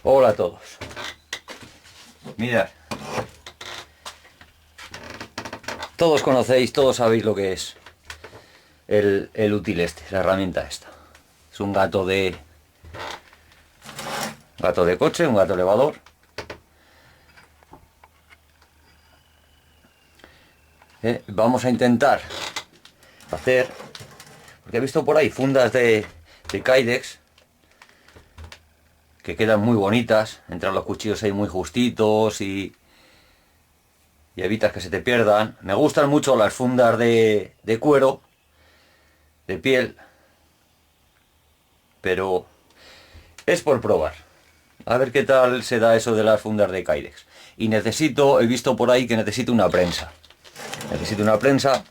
Hola a todos. Mirad. Todos conocéis, todos sabéis lo que es el útil este, la herramienta esta. Es un gato de coche, un gato elevador. Vamos a intentar hacer, porque he visto por ahí fundas de Kydex que quedan muy bonitas, entran los cuchillos ahí muy justitos y evitas que se te pierdan. Me gustan mucho las fundas de cuero, de piel, pero es por probar. A ver qué tal se da eso de las fundas de Kydex. Y he visto por ahí que necesito una prensa. Necesito una prensa,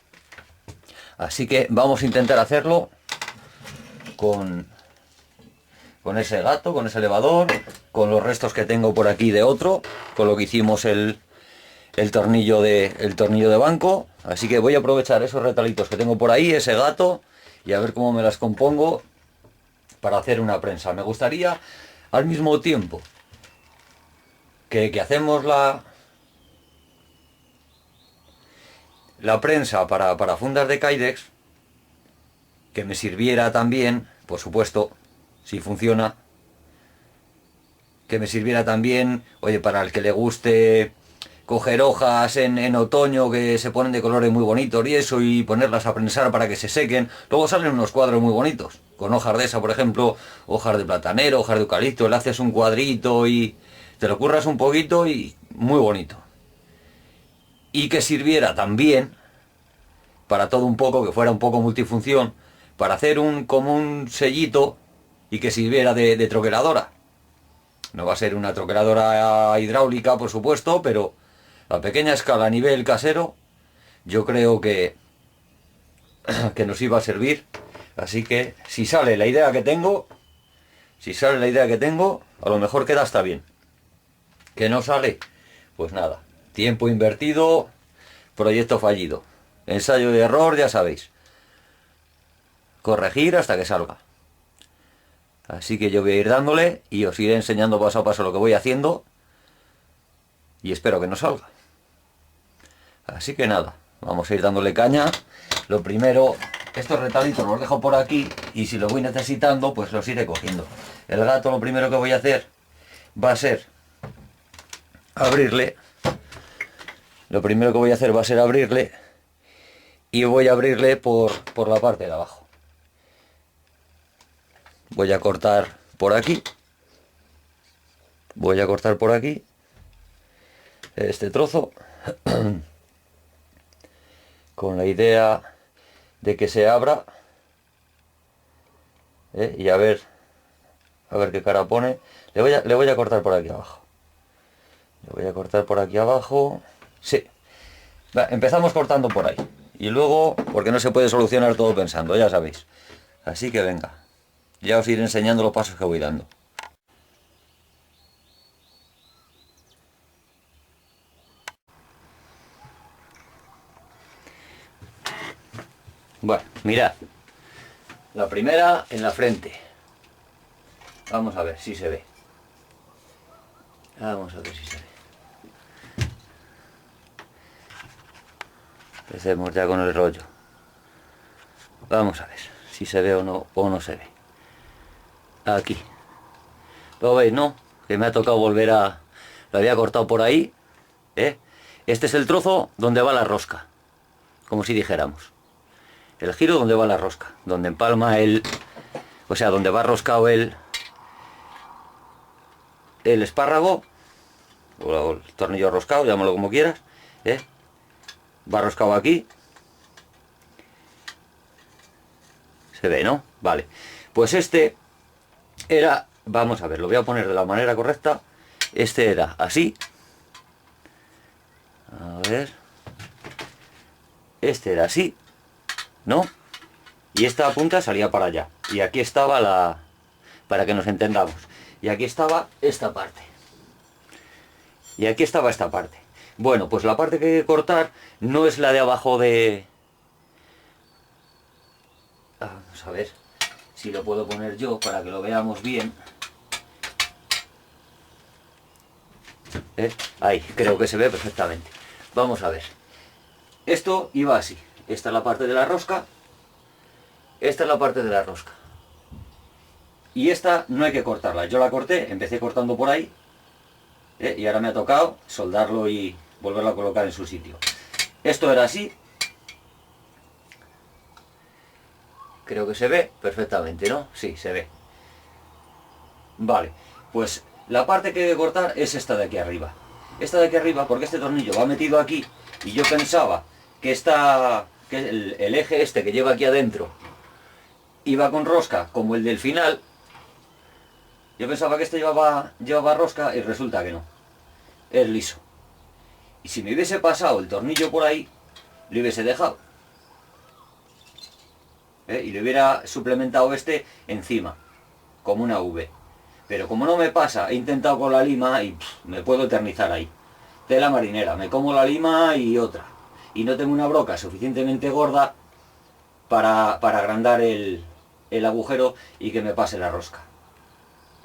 así que vamos a intentar hacerlo con ese gato, con ese elevador, con los restos que tengo por aquí de otro, con lo que hicimos el tornillo de banco. Así que voy a aprovechar esos retalitos que tengo por ahí, ese gato, y a ver cómo me las compongo para hacer una prensa. Me gustaría al mismo tiempo que hacemos la prensa para fundas de Kydex, que me sirviera también, por supuesto, si funciona, que me sirviera también, oye, para el que le guste coger hojas en otoño que se ponen de colores muy bonitos y eso, y ponerlas a prensar para que se sequen. Luego salen unos cuadros muy bonitos, con hojas de esa, por ejemplo, hojas de platanero, hojas de eucalipto, le haces un cuadrito y te lo curras un poquito y muy bonito. Y que sirviera también para todo un poco, que fuera un poco multifunción, para hacer como un sellito y que sirviera de troqueladora. No va a ser una troqueladora hidráulica, por supuesto, pero a pequeña escala, a nivel casero, yo creo que nos iba a servir. Así que si sale la idea que tengo, a lo mejor queda hasta bien. Que no sale, pues nada, tiempo invertido, proyecto fallido. Ensayo de error, ya sabéis. Corregir hasta que salga. Así que yo voy a ir dándole y os iré enseñando paso a paso lo que voy haciendo. Y espero que no salga. Así que nada, vamos a ir dándole caña. Lo primero, estos retalitos los dejo por aquí y si los voy necesitando, pues los iré cogiendo. El gato, lo primero que voy a hacer va a ser abrirle. Lo primero que voy a hacer va a ser abrirle y voy a abrirle por la parte de abajo. Voy a cortar por aquí. Voy a cortar por aquí este trozo con la idea de que se abra, y a ver qué cara pone. Le voy a cortar por aquí abajo. Le voy a cortar por aquí abajo. Sí. Va, empezamos cortando por ahí. Y luego, porque no se puede solucionar todo pensando, ya sabéis. Así que venga. Ya os iré enseñando los pasos que voy dando. Bueno, mirad. La primera en la frente. Vamos a ver si se ve. Vamos a ver si se ve. Empecemos ya con el rollo. Vamos a ver si se ve o no se ve. Aquí. ¿Lo veis, no? Que me ha tocado volver a... Lo había cortado por ahí. Este es el trozo donde va la rosca. Como si dijéramos. El giro donde va la rosca. Donde empalma o sea, donde va roscado el espárrago. O el tornillo roscado, llámalo como quieras. Va roscado aquí. Se ve, ¿no? Vale. Pues este era... Vamos a ver, lo voy a poner de la manera correcta. Este era así. A ver. Este era así, ¿no? Y esta punta salía para allá. Y aquí estaba para que nos entendamos. Y aquí estaba esta parte. Y aquí estaba esta parte. Bueno, pues la parte que hay que cortar no es la de abajo de... Vamos a ver si lo puedo poner yo para que lo veamos bien. Ahí, creo que se ve perfectamente. Vamos a ver. Esto iba así. Esta es la parte de la rosca. Esta es la parte de la rosca. Y esta no hay que cortarla. Yo la corté, empecé cortando por ahí. Y ahora me ha tocado soldarlo y volverlo a colocar en su sitio. Esto era así. Creo que se ve perfectamente, ¿no? Sí, se ve. Vale, pues la parte que hay que cortar es esta de aquí arriba. Esta de aquí arriba, porque este tornillo va metido aquí y yo pensaba que que el eje este que lleva aquí adentro iba con rosca como el del final. Yo pensaba que este llevaba rosca y resulta que no. Es liso. Y si me hubiese pasado el tornillo por ahí, lo hubiese dejado. Y le hubiera suplementado este encima, como una V. Pero como no me pasa, he intentado con la lima y me puedo eternizar ahí. Tela marinera, me como la lima y otra. Y no tengo una broca suficientemente gorda para agrandar el agujero y que me pase la rosca.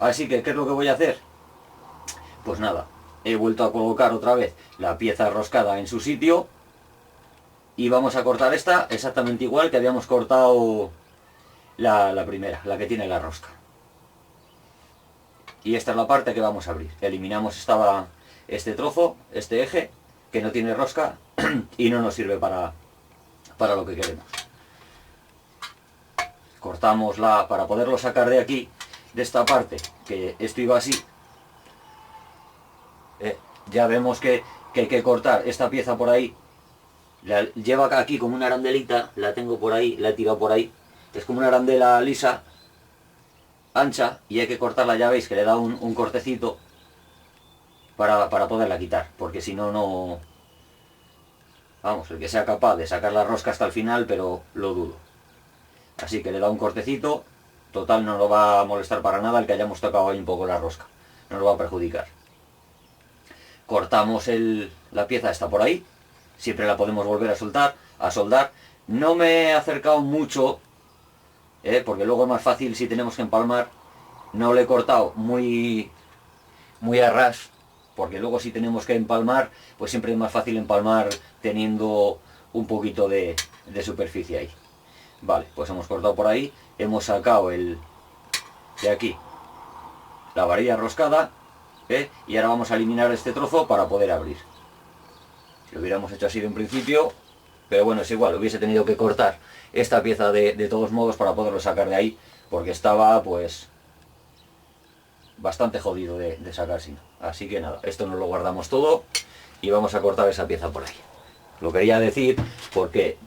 Así que, ¿qué es lo que voy a hacer? Pues nada, he vuelto a colocar otra vez la pieza roscada en su sitio. Y vamos a cortar esta exactamente igual que habíamos cortado la primera, la que tiene la rosca. Y esta es la parte que vamos a abrir. Eliminamos este trozo, este eje, que no tiene rosca y no nos sirve para lo que queremos. Cortamos para poderlo sacar de aquí, de esta parte, que esto iba así. Ya vemos que hay que cortar esta pieza por ahí. La lleva aquí como una arandelita, la tengo por ahí, la he tirado por ahí. Es como una arandela lisa, ancha, y hay que cortarla, ya veis que le da un cortecito para poderla quitar, porque si no, no... Vamos, el que sea capaz de sacar la rosca hasta el final, pero lo dudo. Así que le da un cortecito, total no nos va a molestar para nada el que hayamos tocado ahí un poco la rosca, no nos va a perjudicar. Cortamos la pieza esta por ahí. Siempre la podemos volver a soldar. No me he acercado mucho, porque luego es más fácil si tenemos que empalmar. No le he cortado muy a ras, porque luego si tenemos que empalmar, pues siempre es más fácil empalmar teniendo un poquito de superficie ahí. Vale, pues hemos cortado por ahí, hemos sacado de aquí la varilla roscada, y ahora vamos a eliminar este trozo para poder abrir. Lo hubiéramos hecho así de un principio, pero bueno, es igual, hubiese tenido que cortar esta pieza de todos modos para poderlo sacar de ahí, porque estaba pues bastante jodido de sacar si no. Así que nada, esto nos lo guardamos todo y vamos a cortar esa pieza por ahí. Lo quería decir porque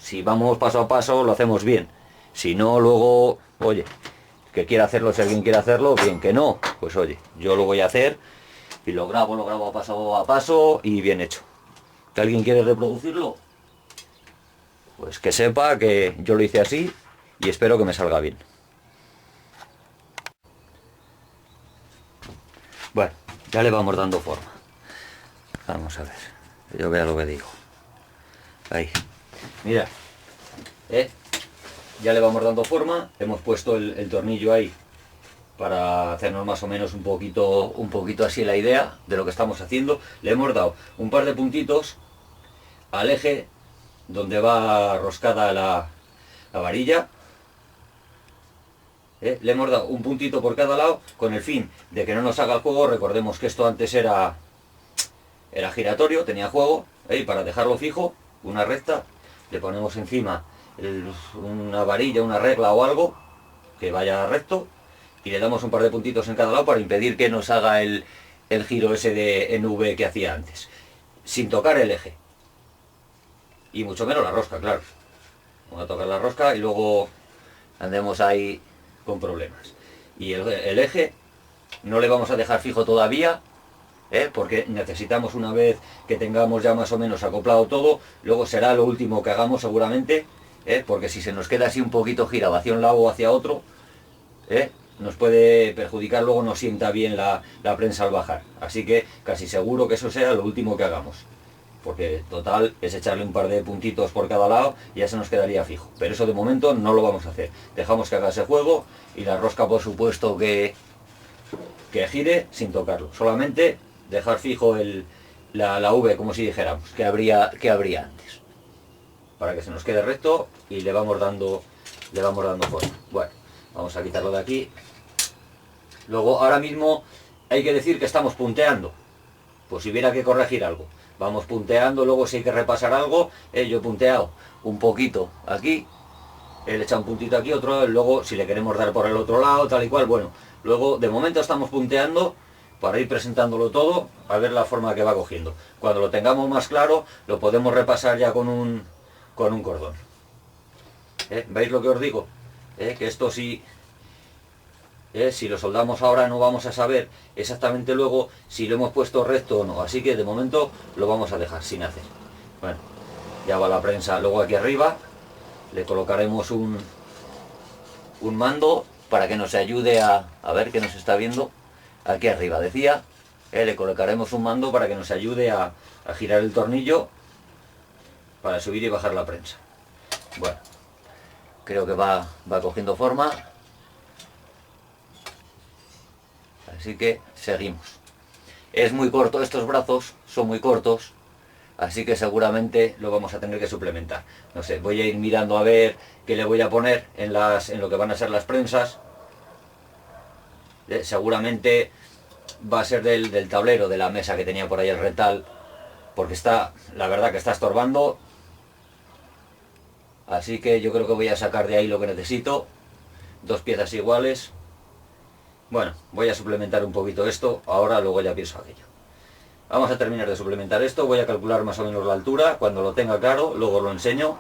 si vamos paso a paso lo hacemos bien, si no luego, oye, que quiera hacerlo, si alguien quiere hacerlo, bien, que no, pues oye, yo lo voy a hacer y lo grabo paso a paso y bien hecho. ¿Que alguien quiere reproducirlo? Pues que sepa que yo lo hice así y espero que me salga bien. Bueno, ya le vamos dando forma. Vamos a ver, que yo vea lo que digo. Ahí, mira, ya le vamos dando forma, hemos puesto el tornillo ahí para hacernos más o menos un poquito así la idea de lo que estamos haciendo. Le hemos dado un par de puntitos al eje donde va roscada la varilla. Le hemos dado un puntito por cada lado con el fin de que no nos haga el juego. Recordemos que esto antes era giratorio, tenía juego, y para dejarlo fijo, una recta, le ponemos encima una varilla, una regla o algo que vaya recto, y le damos un par de puntitos en cada lado para impedir que nos haga el giro ese en V que hacía antes, sin tocar el eje. Y mucho menos la rosca, claro. Vamos a tocar la rosca y luego andemos ahí con problemas. Y el eje no le vamos a dejar fijo todavía, porque necesitamos, una vez que tengamos ya más o menos acoplado todo, luego será lo último que hagamos seguramente, porque si se nos queda así un poquito girado hacia un lado o hacia otro, nos puede perjudicar, luego no sienta bien la prensa al bajar. Así que casi seguro que eso sea lo último que hagamos, porque total es echarle un par de puntitos por cada lado y ya se nos quedaría fijo. Pero eso de momento no lo vamos a hacer. Dejamos que haga ese juego y la rosca por supuesto que gire sin tocarlo. Solamente dejar fijo la V, como si dijéramos, que habría antes. Para que se nos quede recto y le vamos dando forma. Bueno, vamos a quitarlo de aquí. Luego, ahora mismo hay que decir que estamos punteando. Pues si hubiera que corregir algo. Vamos punteando, luego si hay que repasar algo, yo he punteado un poquito aquí, él echa un puntito aquí, otro, luego si le queremos dar por el otro lado, tal y cual, bueno. Luego, de momento estamos punteando para ir presentándolo todo, a ver la forma que va cogiendo. Cuando lo tengamos más claro, lo podemos repasar ya con un cordón. ¿Veis lo que os digo? Que esto sí... si lo soldamos ahora no vamos a saber exactamente luego si lo hemos puesto recto o no, así que de momento lo vamos a dejar sin hacer. Bueno, ya va la prensa. Luego aquí arriba le colocaremos un mando para que nos ayude a ver que nos está viendo. Aquí arriba decía, le colocaremos un mando para que nos ayude a girar el tornillo para subir y bajar la prensa. Bueno, creo que va cogiendo forma. Así que seguimos. Es muy corto, estos brazos son muy cortos, así que seguramente lo vamos a tener que suplementar. No sé, voy a ir mirando a ver qué le voy a poner en lo que van a ser las prensas. Seguramente va a ser del tablero, de la mesa que tenía por ahí el retal, porque la verdad que está estorbando. Así que yo creo que voy a sacar de ahí lo que necesito. 2 piezas iguales. Bueno, voy a suplementar un poquito esto, ahora luego ya pienso aquello. Vamos a terminar de suplementar esto, voy a calcular más o menos la altura, cuando lo tenga claro, luego lo enseño.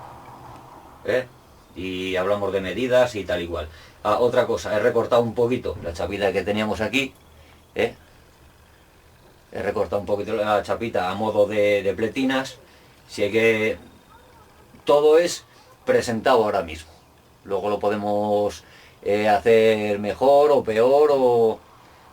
Y hablamos de medidas y tal igual. Otra cosa, he recortado un poquito la chapita que teníamos aquí. He recortado un poquito la chapita a modo de pletinas. Si hay que... Todo es presentado ahora mismo. Luego lo podemos... hacer mejor o peor, o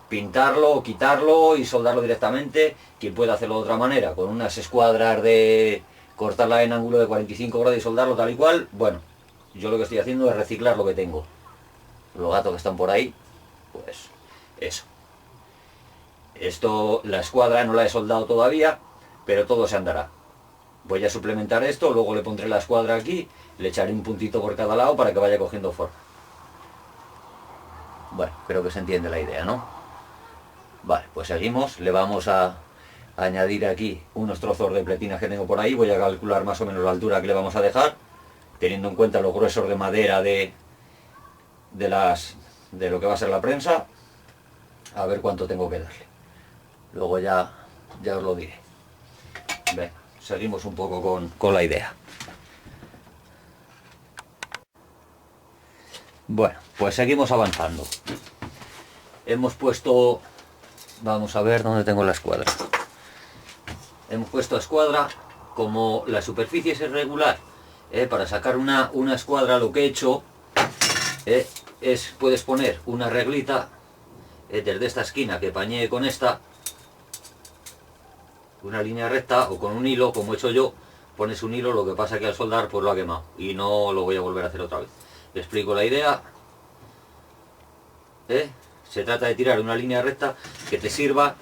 pintarlo o quitarlo y soldarlo directamente. Quien puede hacerlo de otra manera, con unas escuadras de cortarla en ángulo de 45 grados y soldarlo tal y cual. Bueno, yo lo que estoy haciendo es reciclar lo que tengo. Los gatos que están por ahí, pues eso. Esto, la escuadra no la he soldado todavía, pero todo se andará. Voy a suplementar esto, luego le pondré la escuadra aquí, le echaré un puntito por cada lado para que vaya cogiendo forma. Bueno, creo que se entiende la idea, ¿no? Vale, pues seguimos. Le vamos a añadir aquí unos trozos de pletinas que tengo por ahí. Voy a calcular más o menos la altura que le vamos a dejar, teniendo en cuenta los gruesos de madera de lo que va a ser la prensa. A ver cuánto tengo que darle. Luego ya os lo diré. Venga, seguimos un poco con la idea. Bueno, pues seguimos avanzando. Hemos puesto... Vamos a ver dónde tengo la escuadra. Hemos puesto escuadra. Como la superficie es irregular, para sacar una escuadra lo que he hecho puedes poner una reglita desde esta esquina que pañee con esta, una línea recta, o con un hilo, como he hecho yo. Pones un hilo, lo que pasa que al soldar pues lo ha quemado y no lo voy a volver a hacer otra vez. Le explico la idea. Se trata de tirar una línea recta que te sirva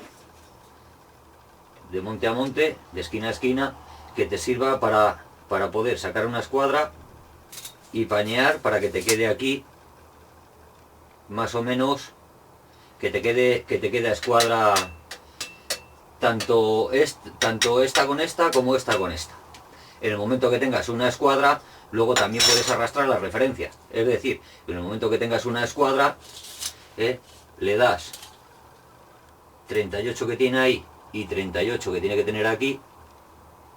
de monte a monte, de esquina a esquina, que te sirva para poder sacar una escuadra y pañear para que te quede aquí más o menos, que te quede a escuadra tanto esta con esta como esta con esta. En el momento que tengas una escuadra, luego también puedes arrastrar las referencias. Es decir, en el momento que tengas una escuadra, le das 38 que tiene ahí y 38 que tiene que tener aquí,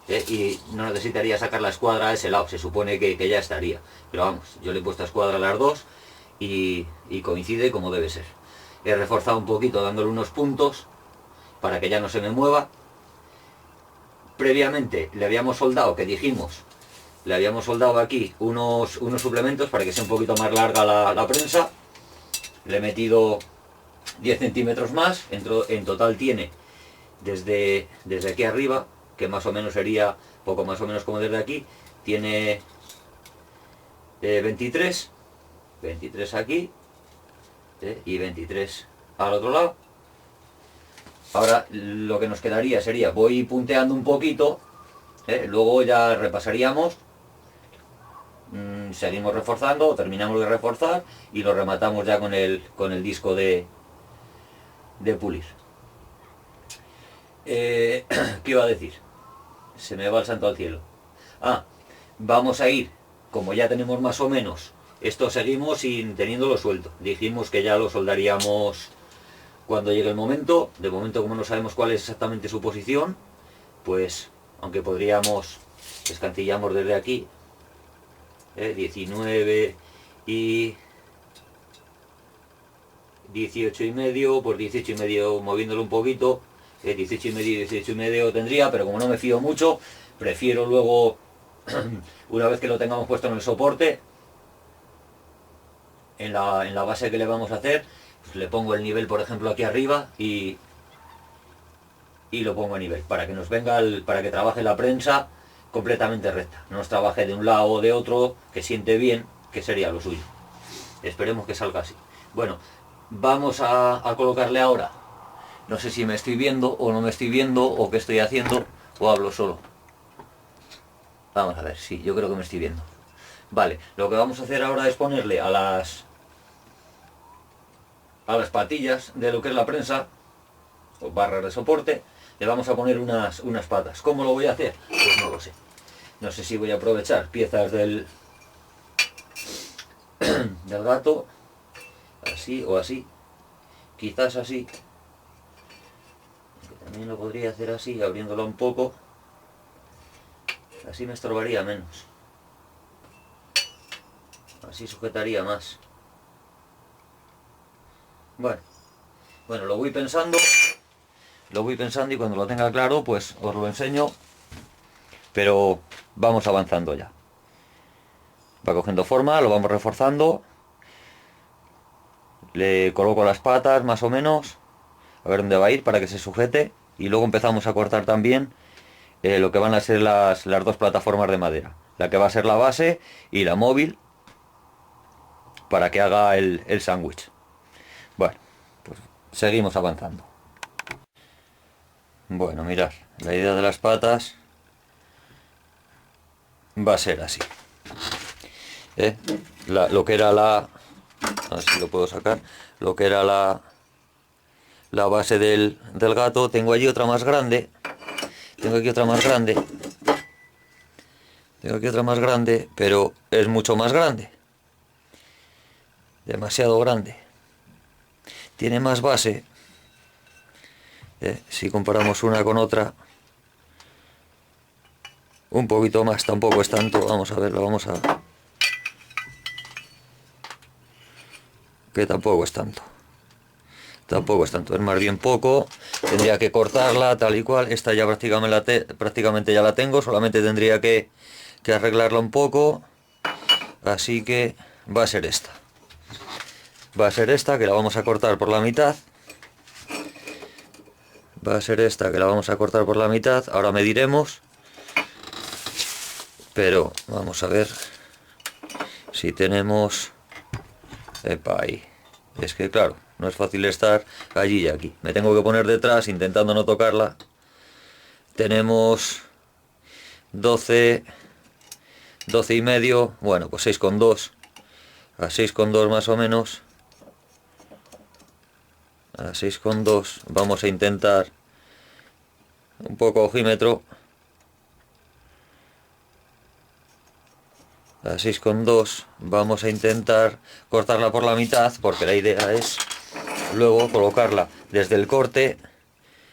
y no necesitaría sacar la escuadra a ese lado, se supone que ya estaría. Pero vamos, yo le he puesto escuadra a las dos y coincide como debe ser. He reforzado un poquito dándole unos puntos para que ya no se me mueva. Previamente le habíamos soldado, que dijimos, le habíamos soldado aquí unos suplementos para que sea un poquito más larga la prensa. Le he metido 10 centímetros más, en total tiene desde aquí arriba, que más o menos sería poco más o menos como desde aquí, tiene 23 aquí, y 23 al otro lado. Ahora lo que nos quedaría sería, voy punteando un poquito, luego ya repasaríamos, seguimos reforzando, terminamos de reforzar y lo rematamos ya con el disco de pulir. ¿Qué iba a decir? Se me va el santo al cielo. Ah, vamos a ir, como ya tenemos más o menos, esto seguimos sin teniéndolo suelto. Dijimos que ya lo soldaríamos cuando llegue el momento. De momento, como no sabemos cuál es exactamente su posición, pues, aunque podríamos, escancillamos desde aquí, 19 y 18 y medio, pues 18 y medio moviéndolo un poquito, 18 y medio, 18 y medio tendría, pero como no me fío mucho, prefiero luego, una vez que lo tengamos puesto en el soporte, en la base que le vamos a hacer, pues le pongo el nivel, por ejemplo, aquí arriba y lo pongo a nivel, para que nos venga, para que trabaje la prensa completamente recta, no nos trabaje de un lado o de otro, que siente bien, que sería lo suyo. Esperemos que salga así. Bueno, vamos a colocarle ahora. No sé si me estoy viendo o no me estoy viendo, o qué estoy haciendo, o hablo solo. Vamos a ver, sí, yo creo que me estoy viendo. Vale, lo que vamos a hacer ahora es ponerle a las patillas de lo que es la prensa, o barras de soporte, le vamos a poner unas patas. ¿Cómo lo voy a hacer? Pues no lo sé. No sé si voy a aprovechar piezas del gato, así o así, quizás así. También lo podría hacer así, abriéndolo un poco. Así me estorbaría menos. Así sujetaría más. Bueno, lo voy pensando. Lo voy pensando y cuando lo tenga claro, pues os lo enseño. Pero vamos avanzando ya. Va cogiendo forma, lo vamos reforzando. Le coloco las patas más o menos. A ver dónde va a ir para que se sujete. Y luego empezamos a cortar también lo que van a ser las dos plataformas de madera. La que va a ser la base y la móvil, para que haga el sándwich. Bueno, pues seguimos avanzando. Bueno, mirad, la idea de las patas va a ser así. Lo que era a ver si lo puedo sacar. Lo que era la base del gato. Tengo allí otra más grande. Tengo aquí otra más grande. Tengo aquí otra más grande, pero es mucho más grande. Demasiado grande. Tiene más base. Si comparamos una con otra, un poquito más, tampoco es tanto. Vamos a verlo, vamos a... Que tampoco es tanto. Tampoco es tanto, es más bien poco. Tendría que cortarla tal y cual. Esta ya prácticamente ya la tengo. Solamente tendría que arreglarla un poco. Así que va a ser esta. Va a ser esta, que la vamos a cortar por la mitad. Va a ser esta, que la vamos a cortar por la mitad. Ahora mediremos. Pero vamos a ver si tenemos... Epa, ahí. Es que claro, no es fácil estar allí y aquí. Me tengo que poner detrás intentando no tocarla. Tenemos 12 y medio. Bueno, pues 6,2. A 6,2 más o menos. A 6,2 vamos a intentar un poco ojímetro. A 6,2 vamos a intentar cortarla por la mitad, porque la idea es luego colocarla desde el corte.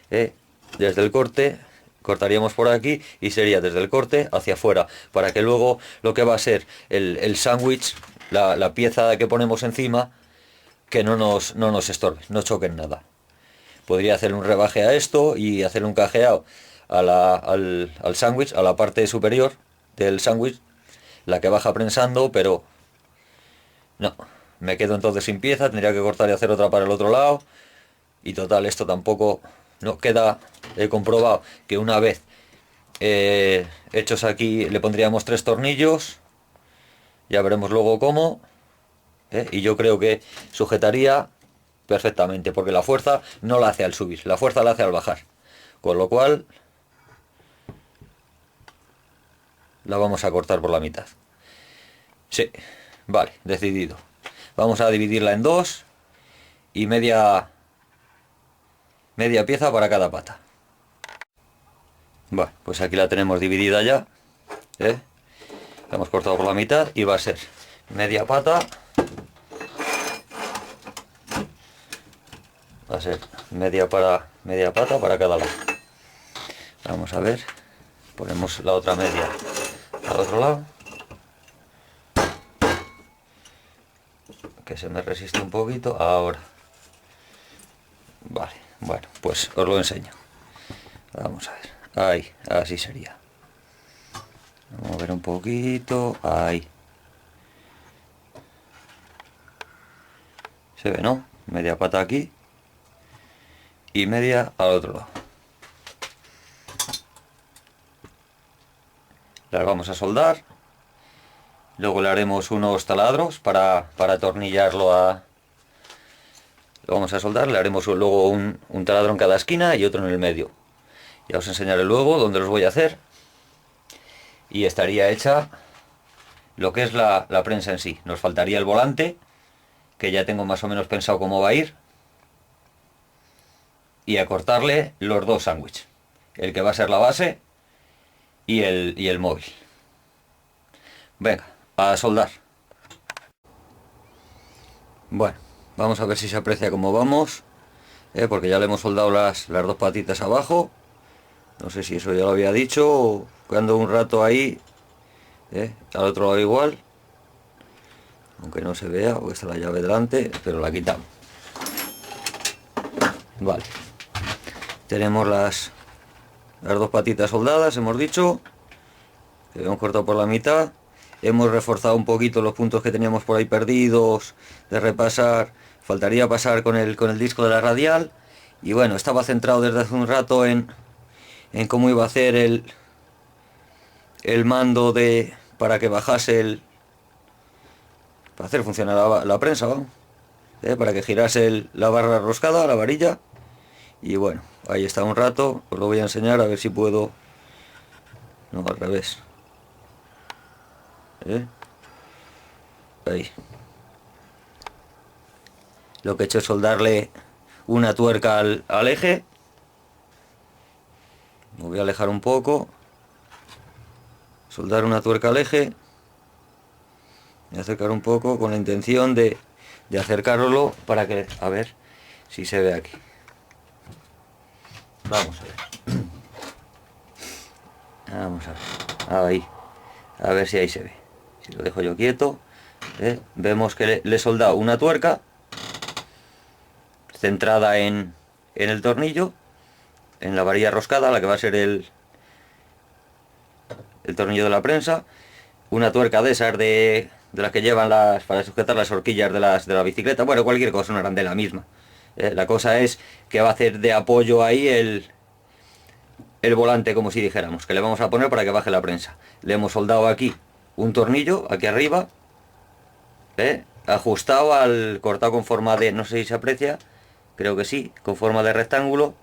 Desde el corte cortaríamos por aquí y sería desde el corte hacia afuera, para que luego lo que va a ser el sándwich, la pieza que ponemos encima, que no nos estorbe, no choquen nada. Podría hacer un rebaje a esto y hacer un cajeado al sándwich, a la parte superior del sándwich, la que baja prensando, pero no, me quedo entonces sin pieza, tendría que cortar y hacer otra para el otro lado, y total, esto tampoco no queda. He comprobado que una vez hechos aquí le pondríamos 3 tornillos, ya veremos luego cómo, y yo creo que sujetaría perfectamente, porque la fuerza no la hace al subir, la fuerza la hace al bajar. Con lo cual la vamos a cortar por la mitad. Sí, vale, decidido. Vamos a dividirla en dos y media pieza para cada pata. Bueno, pues aquí la tenemos dividida ya, ¿eh? La hemos cortado por la mitad y va a ser media pata. Va a ser media pata para cada lado. Vamos a ver, ponemos la otra media al otro lado, que se me resiste un poquito. Ahora, vale, bueno, pues os lo enseño. Vamos a ver, ahí, así sería. Vamos a ver un poquito, ahí. Se ve, ¿no? Media pata aquí y media al otro lado. Las vamos a soldar. Luego le haremos unos taladros para atornillarlo a... Lo vamos a soldar, le haremos luego un taladro en cada esquina y otro en el medio. Ya os enseñaré luego dónde los voy a hacer. Y estaría hecha lo que es la prensa en sí. Nos faltaría el volante, que ya tengo más o menos pensado cómo va a ir. Y a cortarle los dos sándwiches. El que va a ser la base y el móvil. Venga, a soldar. Bueno, vamos a ver si se aprecia cómo vamos, porque ya le hemos soldado las dos patitas abajo. No sé si eso ya lo había dicho, o quedando un rato ahí, al otro lado igual, aunque no se vea porque está la llave delante, pero la quitamos. Vale, tenemos las dos patitas soldadas, hemos dicho, que hemos cortado por la mitad. Hemos reforzado un poquito los puntos que teníamos por ahí perdidos, de repasar. Faltaría pasar con el disco de la radial. Y bueno, estaba centrado desde hace un rato en cómo iba a hacer el mando para que bajase para hacer funcionar la prensa, vamos. Para que girase la barra roscada, la varilla. Y bueno, ahí está un rato. Os lo voy a enseñar a ver si puedo. No, al revés. Ahí. Lo que he hecho es soldarle una tuerca al eje. Me voy a alejar un poco. Soldar una tuerca al eje. Voy a acercar un poco con la intención de acercarlo para que... A ver si se ve aquí. Vamos a ver. Vamos a ver. Ahí. A ver si ahí se ve. Si lo dejo yo quieto, vemos que le he soldado una tuerca centrada en el tornillo, en la varilla roscada, la que va a ser el tornillo de la prensa. Una tuerca de esas de las que llevan para sujetar las horquillas de la bicicleta. Bueno, cualquier cosa, no eran de la misma. La cosa es que va a hacer de apoyo ahí el volante, como si dijéramos, que le vamos a poner para que baje la prensa. Le hemos soldado aquí un tornillo, aquí arriba, ajustado cortado con forma de, no sé si se aprecia, creo que sí, con forma de rectángulo.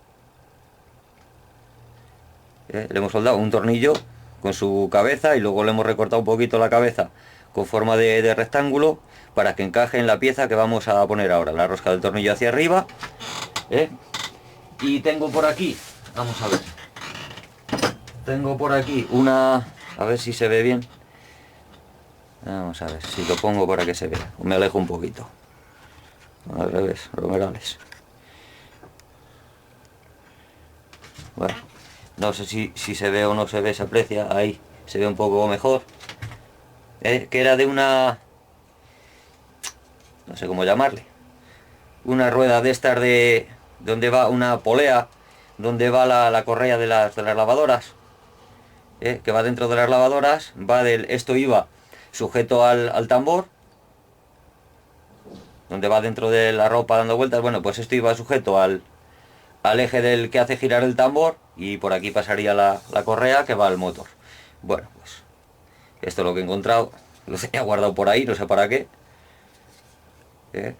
Le hemos soldado un tornillo con su cabeza y luego le hemos recortado un poquito la cabeza con forma de rectángulo para que encaje en la pieza que vamos a poner ahora, la rosca del tornillo hacia arriba. Y tengo por aquí, vamos a ver, tengo por aquí a ver si se ve bien. Vamos a ver si lo pongo para que se vea. Me alejo un poquito. Al revés, romerales. Bueno, no sé si se ve o no se ve, se aprecia. Ahí se ve un poco mejor. Que era de una... No sé cómo llamarle. Una rueda de estas donde va una polea, donde va la correa de las lavadoras. Que va dentro de las lavadoras. Esto iba sujeto al tambor, donde va dentro de la ropa dando vueltas. Bueno, pues esto iba sujeto al eje del que hace girar el tambor, y por aquí pasaría la correa que va al motor. Bueno, pues esto es lo que he encontrado. Lo tenía guardado por ahí, no sé para qué.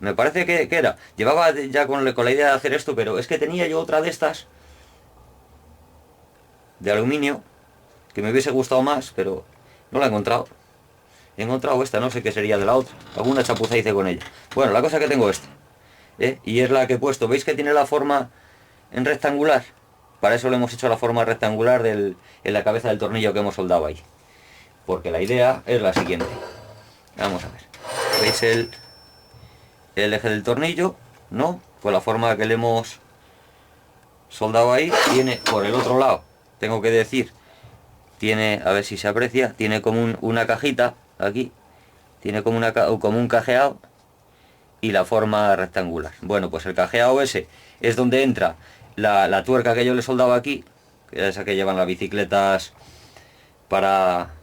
Me parece que era. Llevaba ya con la idea de hacer esto, pero es que tenía yo otra de estas, de aluminio, que me hubiese gustado más, pero no la he encontrado. He encontrado esta, no sé qué sería de la otra. Alguna chapuza hice con ella. Bueno, la cosa que tengo esta. Y es la que he puesto. ¿Veis que tiene la forma en rectangular? Para eso le hemos hecho la forma rectangular en la cabeza del tornillo que hemos soldado ahí. Porque la idea es la siguiente. Vamos a ver. ¿Veis el eje del tornillo? ¿No? Pues la forma que le hemos soldado ahí tiene por el otro lado. Tengo que decir, tiene, a ver si se aprecia, tiene como una cajita aquí. Tiene como un cajeado y la forma rectangular. Bueno, pues el cajeado ese es donde entra la tuerca que yo le he soldado aquí, que es esa que llevan las bicicletas para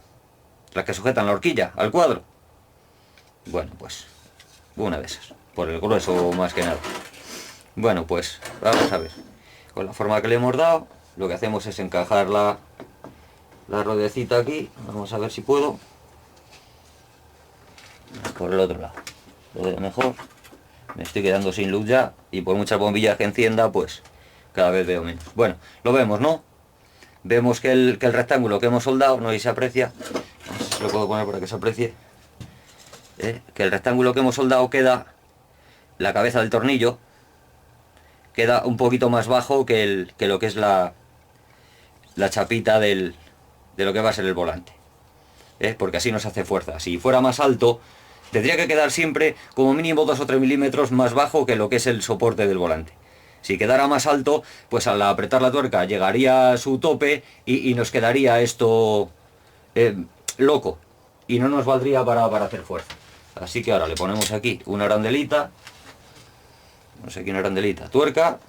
las que sujetan la horquilla al cuadro. Bueno, pues una de esas, por el grueso más que nada. Bueno, pues vamos a ver. Con la forma que le hemos dado, lo que hacemos es encajar la ruedecita aquí. Vamos a ver si puedo. Por el otro lado. Lo veo mejor. Me estoy quedando sin luz ya, y por muchas bombillas que encienda, pues cada vez veo menos. Bueno, lo vemos, ¿no? Vemos que el rectángulo que hemos soldado, no sé si se aprecia, no sé si lo puedo poner para que se aprecie, que el rectángulo que hemos soldado queda, la cabeza del tornillo, queda un poquito más bajo que lo que es la chapita de lo que va a ser el volante. Porque así nos hace fuerza. Si fuera más alto, tendría que quedar siempre como mínimo 2 o 3 milímetros más bajo que lo que es el soporte del volante. Si quedara más alto, pues al apretar la tuerca llegaría a su tope y nos quedaría esto loco. Y no nos valdría para hacer fuerza. Así que ahora le ponemos aquí una arandelita. No sé qué, una arandelita. Tuerca.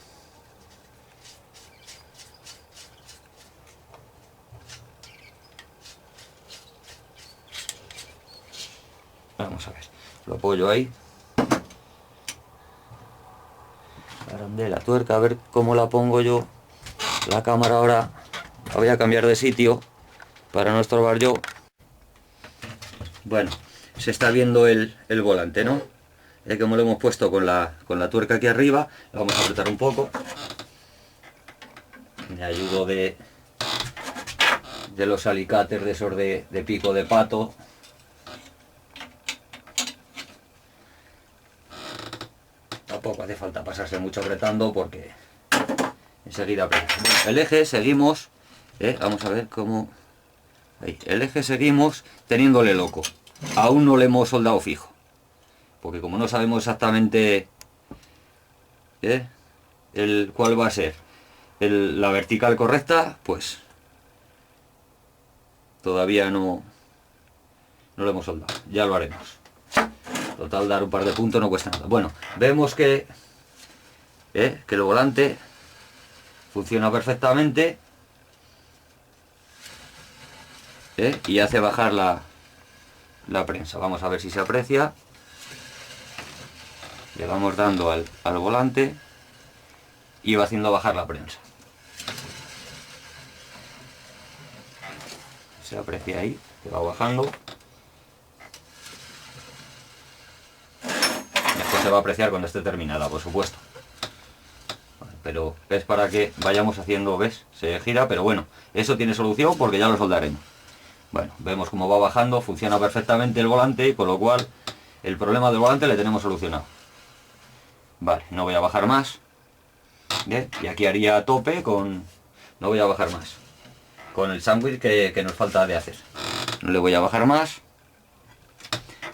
Vamos a ver. Lo apoyo ahí. Arandela, tuerca, a ver cómo la pongo yo. La cámara ahora la voy a cambiar de sitio para no estorbar yo. Bueno, se está viendo el volante, ¿no? Como lo hemos puesto con la tuerca aquí arriba, la vamos a apretar un poco. Me ayudo de los alicates de esos de pico de pato. Tampoco hace falta pasarse mucho apretando porque enseguida aprieta. El eje seguimos, vamos a ver cómo... Ahí. El eje seguimos teniéndole loco. Aún no le hemos soldado fijo. Porque como no sabemos exactamente cuál va a ser la vertical correcta, pues todavía no lo hemos soldado. Ya lo haremos. Total, dar un par de puntos no cuesta nada. Bueno, vemos que el volante funciona perfectamente y hace bajar la prensa. Vamos a ver si se aprecia. Le vamos dando al volante y va haciendo bajar la prensa. Se aprecia ahí, que va bajando. Después se va a apreciar cuando esté terminada, por supuesto. Pero es para que vayamos haciendo, ¿ves? Se gira, pero bueno, eso tiene solución porque ya lo soldaremos. Bueno, vemos cómo va bajando, funciona perfectamente el volante, con lo cual el problema del volante le tenemos solucionado. Vale, no voy a bajar más. Bien, y aquí haría a tope con... No voy a bajar más. Con el sándwich que nos falta de hacer. No le voy a bajar más.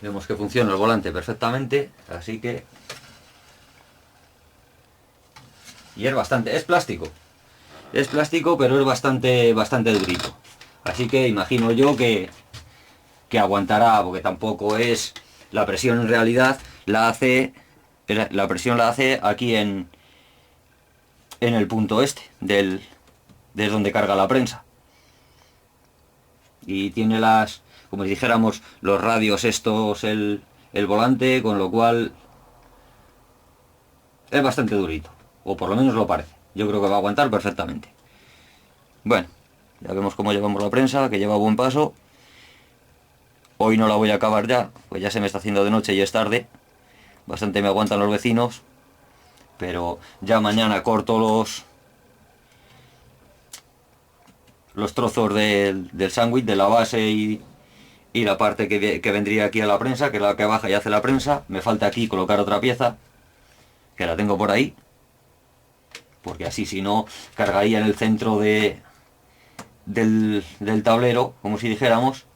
Vemos que funciona el volante perfectamente, así que... Y es bastante... Es plástico. Es plástico, pero es bastante durito. Así que imagino yo que aguantará, porque tampoco es... La presión en realidad la hace... La presión la hace aquí en el punto de donde carga la prensa. Y tiene como si dijéramos, los radios estos, el volante, con lo cual es bastante durito. O por lo menos lo parece. Yo creo que va a aguantar perfectamente. Bueno, ya vemos cómo llevamos la prensa, que lleva buen paso. Hoy no la voy a acabar ya, pues ya se me está haciendo de noche y es tarde. bastante me aguantan los vecinos, pero ya mañana corto los trozos del sándwich, de la base y la parte que vendría aquí a la prensa, que es la que baja y hace la prensa. Me falta aquí colocar otra pieza, que la tengo por ahí, porque así si no cargaría en el centro del tablero, como si dijéramos,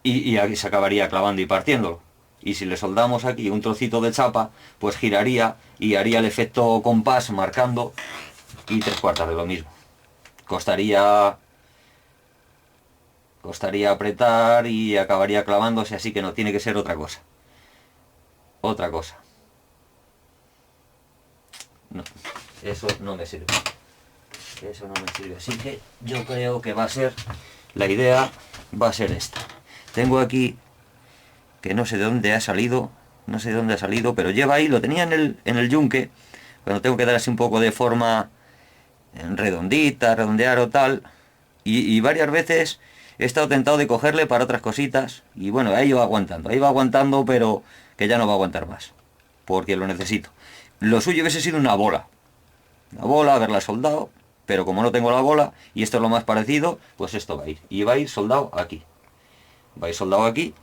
y aquí se acabaría clavando y partiéndolo. Y si le soldamos aquí un trocito de chapa, pues giraría y haría el efecto compás marcando, y 3/4 de lo mismo. Costaría apretar y acabaría clavándose, así que no, tiene que ser otra cosa. Otra cosa. No, eso no me sirve. Eso no me sirve. Así que yo creo que la idea va a ser esta. Tengo aquí, que no sé de dónde ha salido, pero lleva ahí, lo tenía en el yunque, cuando tengo que dar así un poco de forma redondita, redondear o tal, y varias veces he estado tentado de cogerle para otras cositas, y bueno, ahí va aguantando, pero que ya no va a aguantar más, porque lo necesito. Lo suyo hubiese sido una bola, haberla soldado, pero como no tengo la bola, y esto es lo más parecido, pues esto va a ir, y va a ir soldado aquí. Va a ir soldado aquí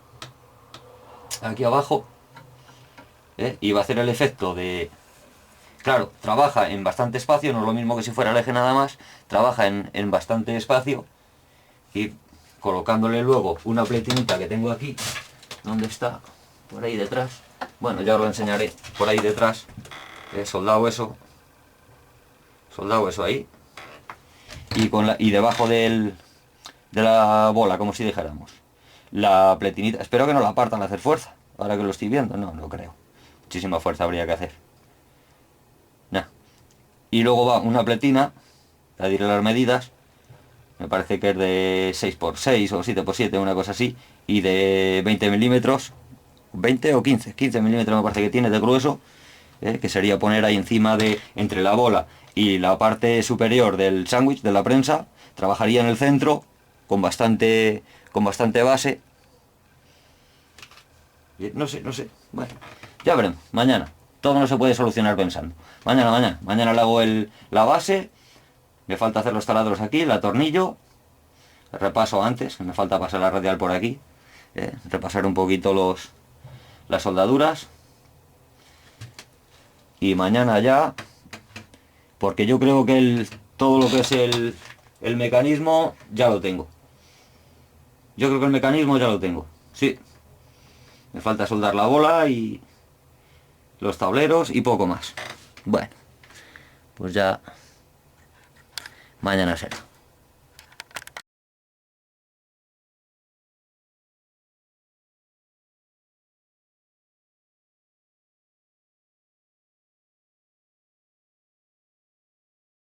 abajo, y va a hacer el efecto de... Claro, trabaja en bastante espacio, no es lo mismo que si fuera el eje nada más, trabaja en bastante espacio, y colocándole luego una pletinita que tengo aquí, ¿dónde está? Por ahí detrás, bueno, ya os lo enseñaré, por ahí detrás, soldado eso ahí, y debajo de la bola, como si dijéramos, la pletinita. Espero que no la partan a hacer fuerza, ahora que lo estoy viendo, no creo, muchísima fuerza habría que hacer. Nah. Y luego va una pletina, ya diré las medidas, me parece que es de 6x6 o 7x7, una cosa así, y de 20 milímetros, 20 o 15 milímetros me parece que tiene de grueso, que sería poner ahí encima entre la bola y la parte superior del sándwich, de la prensa. Trabajaría en el centro con bastante base. No sé, bueno, ya veremos, mañana. Todo no se puede solucionar pensando. Mañana le hago la base. Me falta hacer los taladros aquí, el atornillo. Repaso antes, me falta pasar la radial por aquí. Repasar un poquito las soldaduras. Y mañana ya, porque yo creo que todo lo que es el mecanismo ya lo tengo. Yo creo que el mecanismo ya lo tengo, sí. Me falta soldar la bola y los tableros y poco más. Bueno, pues ya mañana será.